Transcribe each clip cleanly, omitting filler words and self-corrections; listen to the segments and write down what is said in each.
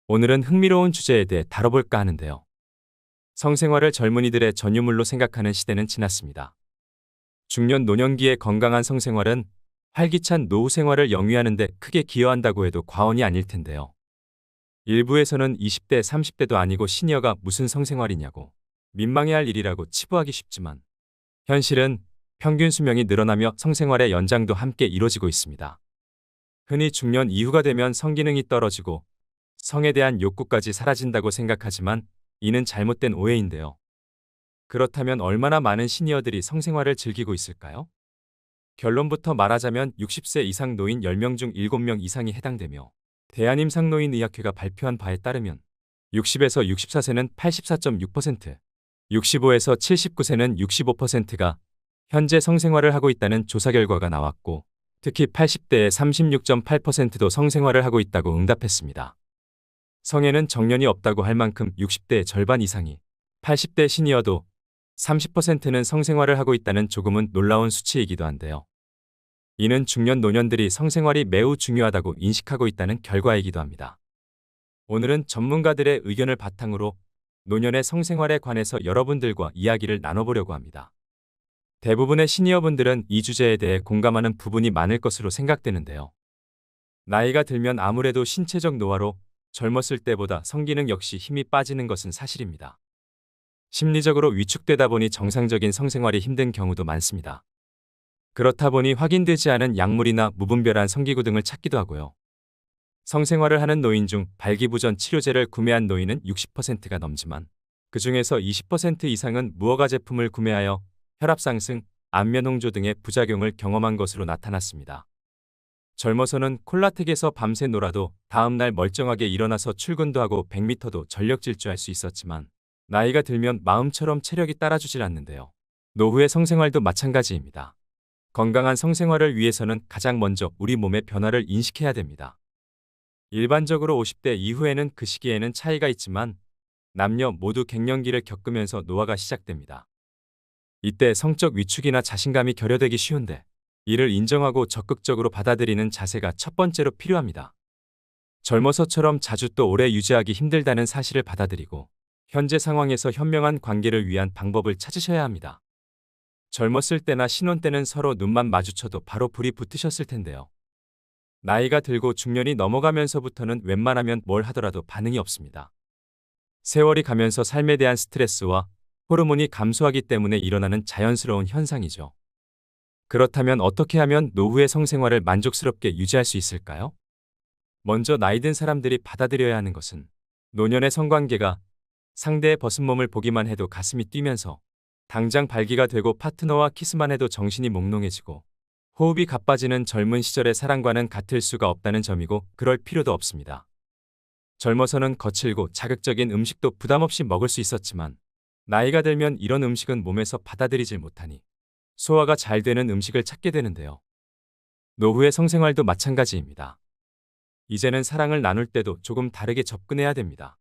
오늘은 흥미로운 주제에 대해 다뤄볼까 하는데요. 성생활을 젊은이들의 전유물로 생각하는 시대는 지났습니다. 중년 노년기의 건강한 성생활은 활기찬 노후 생활을 영위하는 데 크게 기여한다고 해도 과언이 아닐 텐데요. 일부에서는 20대, 30대도 아니고 시니어가 무슨 성생활이냐고 민망해할 일이라고 치부하기 쉽지만 현실은 평균 수명이 늘어나며 성생활의 연장도 함께 이뤄지고 있습니다. 흔히 중년 이후가 되면 성기능이 떨어지고 성에 대한 욕구까지 사라진다고 생각하지만 이는 잘못된 오해인데요. 그렇다면 얼마나 많은 시니어들이 성생활을 즐기고 있을까요? 결론부터 말하자면 60세 이상 노인 10명 중 7명 이상이 해당되며 대한임상노인의학회가 발표한 바에 따르면 60에서 64세는 84.6%, 65에서 79세는 65%가 현재 성생활을 하고 있다는 조사 결과가 나왔고 특히 80대의 36.8%도 성생활을 하고 있다고 응답했습니다. 성에는 정년이 없다고 할 만큼 60대의 절반 이상이 80대 시니어도 30%는 성생활을 하고 있다는 조금은 놀라운 수치이기도 한데요. 이는 중년 노년들이 성생활이 매우 중요하다고 인식하고 있다는 결과이기도 합니다. 오늘은 전문가들의 의견을 바탕으로 노년의 성생활에 관해서 여러분들과 이야기를 나눠보려고 합니다. 대부분의 시니어분들은 이 주제에 대해 공감하는 부분이 많을 것으로 생각되는데요. 나이가 들면 아무래도 신체적 노화로 젊었을 때보다 성기능 역시 힘이 빠지는 것은 사실입니다. 심리적으로 위축되다 보니 정상적인 성생활이 힘든 경우도 많습니다. 그렇다 보니 확인되지 않은 약물이나 무분별한 성기구 등을 찾기도 하고요. 성생활을 하는 노인 중 발기부전 치료제를 구매한 노인은 60%가 넘지만 그 중에서 20% 이상은 무허가 제품을 구매하여 혈압 상승, 안면 홍조 등의 부작용을 경험한 것으로 나타났습니다. 젊어서는 콜라텍에서 밤새 놀아도 다음날 멀쩡하게 일어나서 출근도 하고 100m도 전력 질주할 수 있었지만 나이가 들면 마음처럼 체력이 따라주질 않는데요. 노후의 성생활도 마찬가지입니다. 건강한 성생활을 위해서는 가장 먼저 우리 몸의 변화를 인식해야 됩니다. 일반적으로 50대 이후에는 그 시기에는 차이가 있지만 남녀 모두 갱년기를 겪으면서 노화가 시작됩니다. 이때 성적 위축이나 자신감이 결여되기 쉬운데 이를 인정하고 적극적으로 받아들이는 자세가 첫 번째로 필요합니다. 젊어서처럼 자주 또 오래 유지하기 힘들다는 사실을 받아들이고 현재 상황에서 현명한 관계를 위한 방법을 찾으셔야 합니다. 젊었을 때나 신혼 때는 서로 눈만 마주쳐도 바로 불이 붙으셨을 텐데요. 나이가 들고 중년이 넘어가면서부터는 웬만하면 뭘 하더라도 반응이 없습니다. 세월이 가면서 삶에 대한 스트레스와 호르몬이 감소하기 때문에 일어나는 자연스러운 현상이죠. 그렇다면 어떻게 하면 노후의 성생활을 만족스럽게 유지할 수 있을까요? 먼저 나이 든 사람들이 받아들여야 하는 것은 노년의 성관계가 상대의 벗은 몸을 보기만 해도 가슴이 뛰면서 당장 발기가 되고 파트너와 키스만 해도 정신이 몽롱해지고 호흡이 가빠지는 젊은 시절의 사랑과는 같을 수가 없다는 점이고 그럴 필요도 없습니다. 젊어서는 거칠고 자극적인 음식도 부담 없이 먹을 수 있었지만 나이가 들면 이런 음식은 몸에서 받아들이질 못하니 소화가 잘 되는 음식을 찾게 되는데요. 노후의 성생활도 마찬가지입니다. 이제는 사랑을 나눌 때도 조금 다르게 접근해야 됩니다.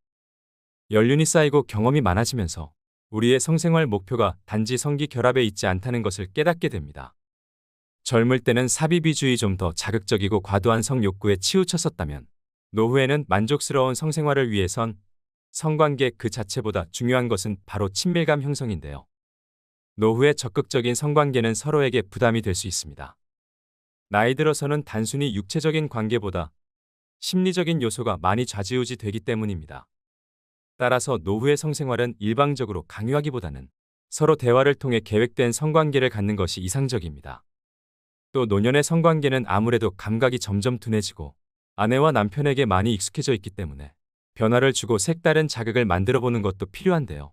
연륜이 쌓이고 경험이 많아지면서 우리의 성생활 목표가 단지 성기 결합에 있지 않다는 것을 깨닫게 됩니다. 젊을 때는 삽입주의 좀 더 자극적이고 과도한 성욕구에 치우쳤었다면 노후에는 만족스러운 성생활을 위해선 성관계 그 자체보다 중요한 것은 바로 친밀감 형성인데요. 노후의 적극적인 성관계는 서로에게 부담이 될 수 있습니다. 나이 들어서는 단순히 육체적인 관계보다 심리적인 요소가 많이 좌지우지 되기 때문입니다. 따라서 노후의 성생활은 일방적으로 강요하기보다는 서로 대화를 통해 계획된 성관계를 갖는 것이 이상적입니다. 또 노년의 성관계는 아무래도 감각이 점점 둔해지고 아내와 남편에게 많이 익숙해져 있기 때문에 변화를 주고 색다른 자극을 만들어보는 것도 필요한데요.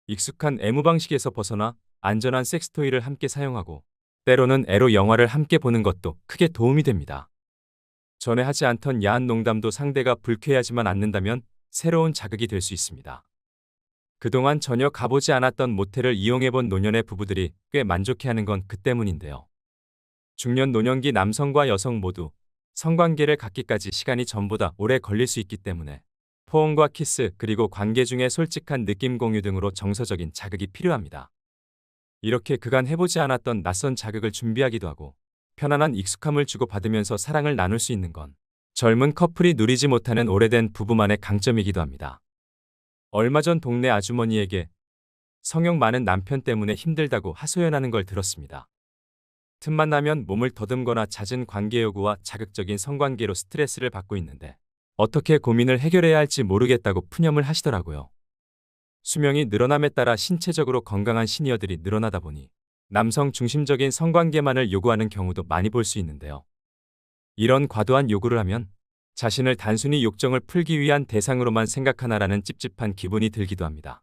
익숙한 애무 방식에서 벗어나 안전한 섹스토이를 함께 사용하고 때로는 에로 영화를 함께 보는 것도 크게 도움이 됩니다. 전에 하지 않던 야한 농담도 상대가 불쾌해하지만 않는다면 새로운 자극이 될 수 있습니다. 그동안 전혀 가보지 않았던 모텔을 이용해본 노년의 부부들이 꽤 만족해하는 건 그 때문인데요. 중년 노년기 남성과 여성 모두 성관계를 갖기까지 시간이 전보다 오래 걸릴 수 있기 때문에 포옹과 키스 그리고 관계 중에 솔직한 느낌 공유 등으로 정서적인 자극이 필요합니다. 이렇게 그간 해보지 않았던 낯선 자극을 준비하기도 하고 편안한 익숙함을 주고받으면서 사랑을 나눌 수 있는 건 젊은 커플이 누리지 못하는 오래된 부부만의 강점이기도 합니다. 얼마 전 동네 아주머니에게 성욕 많은 남편 때문에 힘들다고 하소연하는 걸 들었습니다. 틈만 나면 몸을 더듬거나 잦은 관계 요구와 자극적인 성관계로 스트레스를 받고 있는데 어떻게 고민을 해결해야 할지 모르겠다고 푸념을 하시더라고요. 수명이 늘어남에 따라 신체적으로 건강한 시니어들이 늘어나다 보니 남성 중심적인 성관계만을 요구하는 경우도 많이 볼 수 있는데요. 이런 과도한 요구를 하면 자신을 단순히 욕정을 풀기 위한 대상으로만 생각하나라는 찝찝한 기분이 들기도 합니다.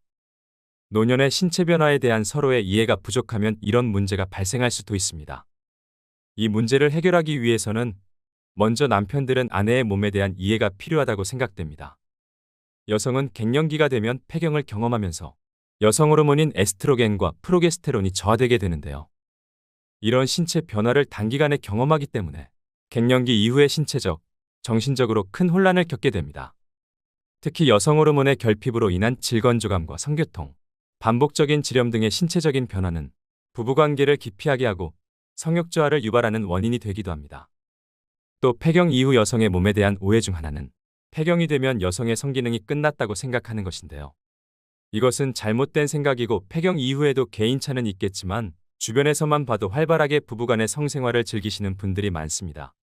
노년의 신체 변화에 대한 서로의 이해가 부족하면 이런 문제가 발생할 수도 있습니다. 이 문제를 해결하기 위해서는 먼저 남편들은 아내의 몸에 대한 이해가 필요하다고 생각됩니다. 여성은 갱년기가 되면 폐경을 경험하면서 여성 호르몬인 에스트로겐과 프로게스테론이 저하되게 되는데요. 이런 신체 변화를 단기간에 경험하기 때문에 갱년기 이후의 신체적, 정신적으로 큰 혼란을 겪게 됩니다. 특히 여성 호르몬의 결핍으로 인한 질건조감과 성교통, 반복적인 지렴 등의 신체적인 변화는 부부관계를 기피하게 하고 성욕 저하를 유발하는 원인이 되기도 합니다. 또 폐경 이후 여성의 몸에 대한 오해 중 하나는 폐경이 되면 여성의 성기능이 끝났다고 생각하는 것인데요. 이것은 잘못된 생각이고 폐경 이후에도 개인차는 있겠지만 주변에서만 봐도 활발하게 부부간의 성생활을 즐기시는 분들이 많습니다.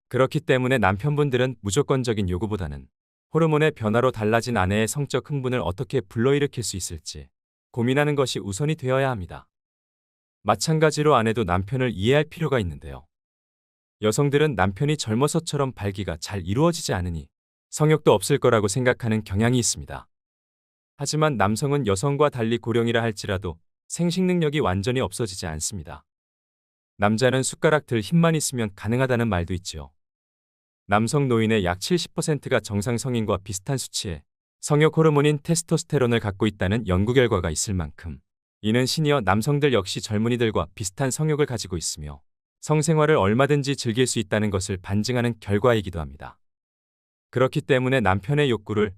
그렇기 때문에 남편분들은 무조건적인 요구보다는 호르몬의 변화로 달라진 아내의 성적 흥분을 어떻게 불러일으킬 수 있을지 고민하는 것이 우선이 되어야 합니다. 마찬가지로 아내도 남편을 이해할 필요가 있는데요. 여성들은 남편이 젊어서처럼 발기가 잘 이루어지지 않으니 성욕도 없을 거라고 생각하는 경향이 있습니다. 하지만 남성은 여성과 달리 고령이라 할지라도 생식 능력이 완전히 없어지지 않습니다. 남자는 숟가락 들 힘만 있으면 가능하다는 말도 있지요. 남성 노인의 약 70%가 정상 성인과 비슷한 수치의 성욕 호르몬인 테스토스테론을 갖고 있다는 연구 결과가 있을 만큼 이는 시니어 남성들 역시 젊은이들과 비슷한 성욕을 가지고 있으며 성생활을 얼마든지 즐길 수 있다는 것을 반증하는 결과이기도 합니다. 그렇기 때문에 남편의 욕구를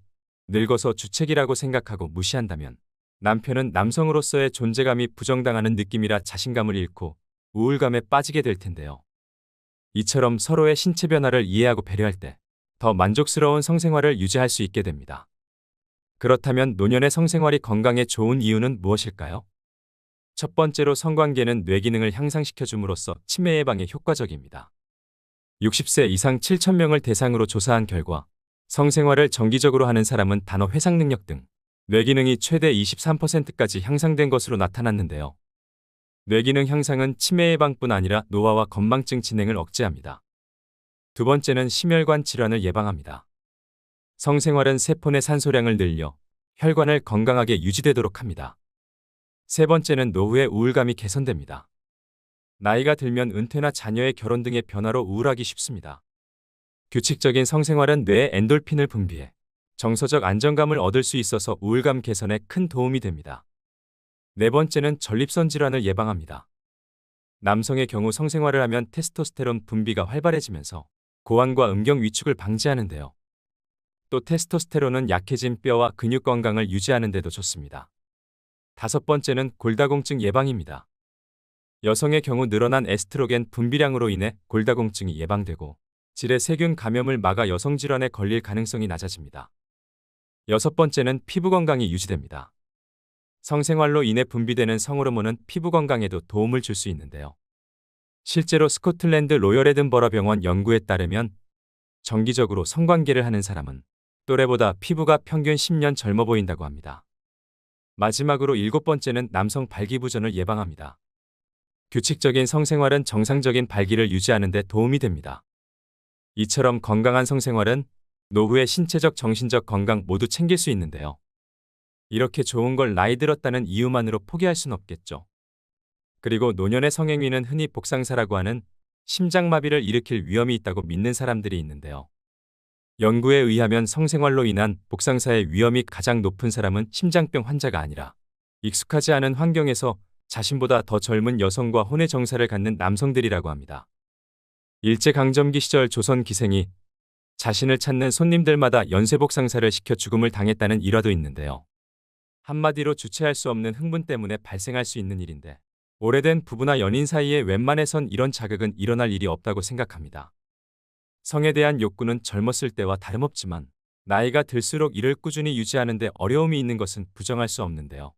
늙어서 주책이라고 생각하고 무시한다면 남편은 남성으로서의 존재감이 부정당하는 느낌이라 자신감을 잃고 우울감에 빠지게 될 텐데요. 이처럼 서로의 신체 변화를 이해하고 배려할 때 더 만족스러운 성생활을 유지할 수 있게 됩니다. 그렇다면 노년의 성생활이 건강에 좋은 이유는 무엇일까요? 첫 번째로 성관계는 뇌기능을 향상시켜줌으로써 치매 예방에 효과적입니다. 60세 이상 7,000명을 대상으로 조사한 결과 성생활을 정기적으로 하는 사람은 단어 회상 능력 등 뇌기능이 최대 23%까지 향상된 것으로 나타났는데요. 뇌기능 향상은 치매 예방뿐 아니라 노화와 건망증 진행을 억제합니다. 두 번째는 심혈관 질환을 예방합니다. 성생활은 세포 내 산소량을 늘려 혈관을 건강하게 유지되도록 합니다. 세 번째는 노후의 우울감이 개선됩니다. 나이가 들면 은퇴나 자녀의 결혼 등의 변화로 우울하기 쉽습니다. 규칙적인 성생활은 뇌에 엔돌핀을 분비해 정서적 안정감을 얻을 수 있어서 우울감 개선에 큰 도움이 됩니다. 네 번째는 전립선 질환을 예방합니다. 남성의 경우 성생활을 하면 테스토스테론 분비가 활발해지면서 고환과 음경 위축을 방지하는데요. 또 테스토스테론은 약해진 뼈와 근육 건강을 유지하는 데도 좋습니다. 다섯 번째는 골다공증 예방입니다. 여성의 경우 늘어난 에스트로겐 분비량으로 인해 골다공증이 예방되고 질의 세균 감염을 막아 여성 질환에 걸릴 가능성이 낮아집니다. 여섯 번째는 피부 건강이 유지됩니다. 성생활로 인해 분비되는 성호르몬은 피부 건강에도 도움을 줄 수 있는데요. 실제로 스코틀랜드 로열 에든버러 병원 연구에 따르면 정기적으로 성관계를 하는 사람은 또래보다 피부가 평균 10년 젊어 보인다고 합니다. 마지막으로 일곱 번째는 남성 발기부전을 예방합니다. 규칙적인 성생활은 정상적인 발기를 유지하는 데 도움이 됩니다. 이처럼 건강한 성생활은 노후의 신체적 정신적 건강 모두 챙길 수 있는데요. 이렇게 좋은 걸 나이 들었다는 이유만으로 포기할 순 없겠죠. 그리고 노년의 성행위는 흔히 복상사라고 하는 심장마비를 일으킬 위험이 있다고 믿는 사람들이 있는데요. 연구에 의하면 성생활로 인한 복상사의 위험이 가장 높은 사람은 심장병 환자가 아니라 익숙하지 않은 환경에서 자신보다 더 젊은 여성과 혼의 정사를 갖는 남성들이라고 합니다. 일제강점기 시절 조선 기생이 자신을 찾는 손님들마다 연쇄복상사를 시켜 죽음을 당했다는 일화도 있는데요. 한마디로 주체할 수 없는 흥분 때문에 발생할 수 있는 일인데 오래된 부부나 연인 사이에 웬만해선 이런 자극은 일어날 일이 없다고 생각합니다. 성에 대한 욕구는 젊었을 때와 다름없지만 나이가 들수록 이를 꾸준히 유지하는 데 어려움이 있는 것은 부정할 수 없는데요.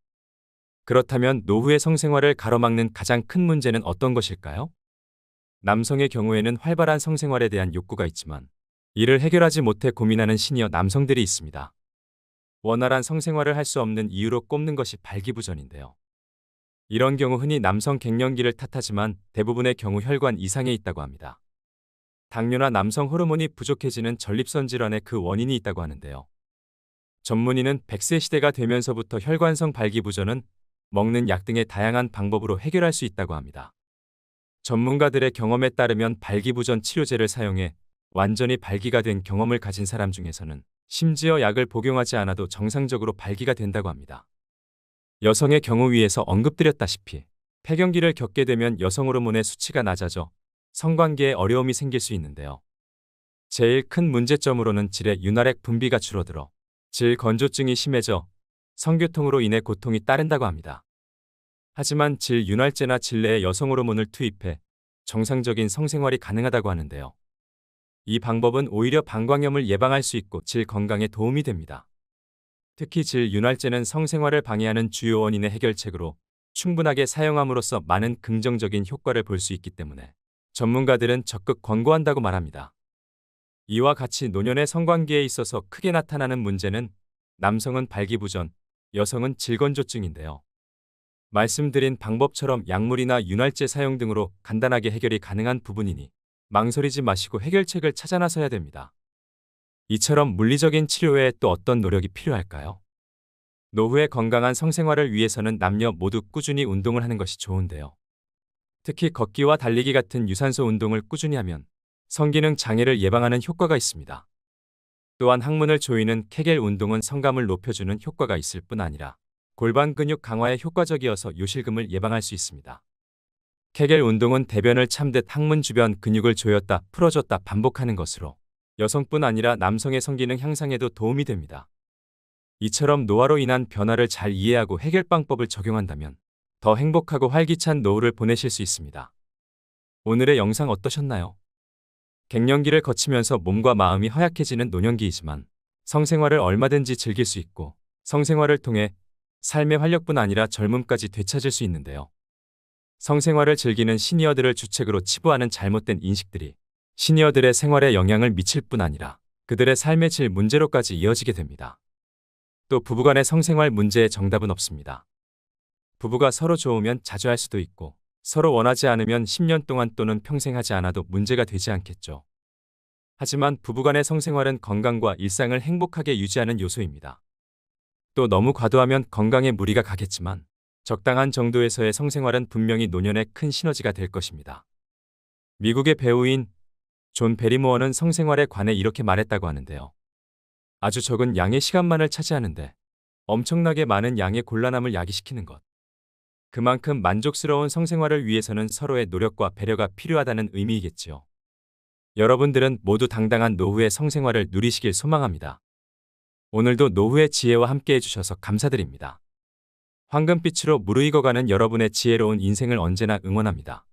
그렇다면 노후의 성생활을 가로막는 가장 큰 문제는 어떤 것일까요? 남성의 경우에는 활발한 성생활에 대한 욕구가 있지만 이를 해결하지 못해 고민하는 시니어 남성들이 있습니다. 원활한 성생활을 할 수 없는 이유로 꼽는 것이 발기부전인데요. 이런 경우 흔히 남성 갱년기를 탓하지만 대부분의 경우 혈관 이상에 있다고 합니다. 당뇨나 남성 호르몬이 부족해지는 전립선 질환의 그 원인이 있다고 하는데요. 전문의는 100세 시대가 되면서부터 혈관성 발기부전은 먹는 약 등의 다양한 방법으로 해결할 수 있다고 합니다. 전문가들의 경험에 따르면 발기부전 치료제를 사용해 완전히 발기가 된 경험을 가진 사람 중에서는 심지어 약을 복용하지 않아도 정상적으로 발기가 된다고 합니다. 여성의 경우 위에서 언급드렸다시피 폐경기를 겪게 되면 여성 호르몬의 수치가 낮아져 성관계에 어려움이 생길 수 있는데요. 제일 큰 문제점으로는 질의 윤활액 분비가 줄어들어 질 건조증이 심해져 성교통으로 인해 고통이 따른다고 합니다. 하지만 질 윤활제나 질 내에 여성 호르몬을 투입해 정상적인 성생활이 가능하다고 하는데요. 이 방법은 오히려 방광염을 예방할 수 있고 질 건강에 도움이 됩니다. 특히 질 윤활제는 성생활을 방해하는 주요 원인의 해결책으로 충분하게 사용함으로써 많은 긍정적인 효과를 볼 수 있기 때문에 전문가들은 적극 권고한다고 말합니다. 이와 같이 노년의 성관계에 있어서 크게 나타나는 문제는 남성은 발기부전, 여성은 질건조증인데요. 말씀드린 방법처럼 약물이나 윤활제 사용 등으로 간단하게 해결이 가능한 부분이니 망설이지 마시고 해결책을 찾아 나서야 됩니다. 이처럼 물리적인 치료 외에 또 어떤 노력이 필요할까요? 노후의 건강한 성생활을 위해서는 남녀 모두 꾸준히 운동을 하는 것이 좋은데요. 특히 걷기와 달리기 같은 유산소 운동을 꾸준히 하면 성기능 장애를 예방하는 효과가 있습니다. 또한 항문을 조이는 케겔 운동은 성감을 높여주는 효과가 있을 뿐 아니라 골반 근육 강화에 효과적이어서 요실금을 예방할 수 있습니다. 케겔 운동은 대변을 참듯 항문 주변 근육을 조였다 풀어줬다 반복하는 것으로 여성뿐 아니라 남성의 성기능 향상에도 도움이 됩니다. 이처럼 노화로 인한 변화를 잘 이해하고 해결방법을 적용한다면 더 행복하고 활기찬 노후를 보내실 수 있습니다. 오늘의 영상 어떠셨나요? 갱년기를 거치면서 몸과 마음이 허약해지는 노년기이지만 성생활을 얼마든지 즐길 수 있고 성생활을 통해 삶의 활력뿐 아니라 젊음까지 되찾을 수 있는데요. 성생활을 즐기는 시니어들을 주책으로 치부하는 잘못된 인식들이 시니어들의 생활에 영향을 미칠 뿐 아니라 그들의 삶의 질 문제로까지 이어지게 됩니다. 또 부부간의 성생활 문제에 정답은 없습니다. 부부가 서로 좋으면 자주 할 수도 있고 서로 원하지 않으면 10년 동안 또는 평생 하지 않아도 문제가 되지 않겠죠. 하지만 부부간의 성생활은 건강과 일상을 행복하게 유지하는 요소입니다. 또 너무 과도하면 건강에 무리가 가겠지만 적당한 정도에서의 성생활은 분명히 노년에 큰 시너지가 될 것입니다. 미국의 배우인 존 베리모어는 성생활에 관해 이렇게 말했다고 하는데요. 아주 적은 양의 시간만을 차지하는데 엄청나게 많은 양의 곤란함을 야기시키는 것. 그만큼 만족스러운 성생활을 위해서는 서로의 노력과 배려가 필요하다는 의미이겠지요. 여러분들은 모두 당당한 노후의 성생활을 누리시길 소망합니다. 오늘도 노후의 지혜와 함께 해주셔서 감사드립니다. 황금빛으로 무르익어가는 여러분의 지혜로운 인생을 언제나 응원합니다.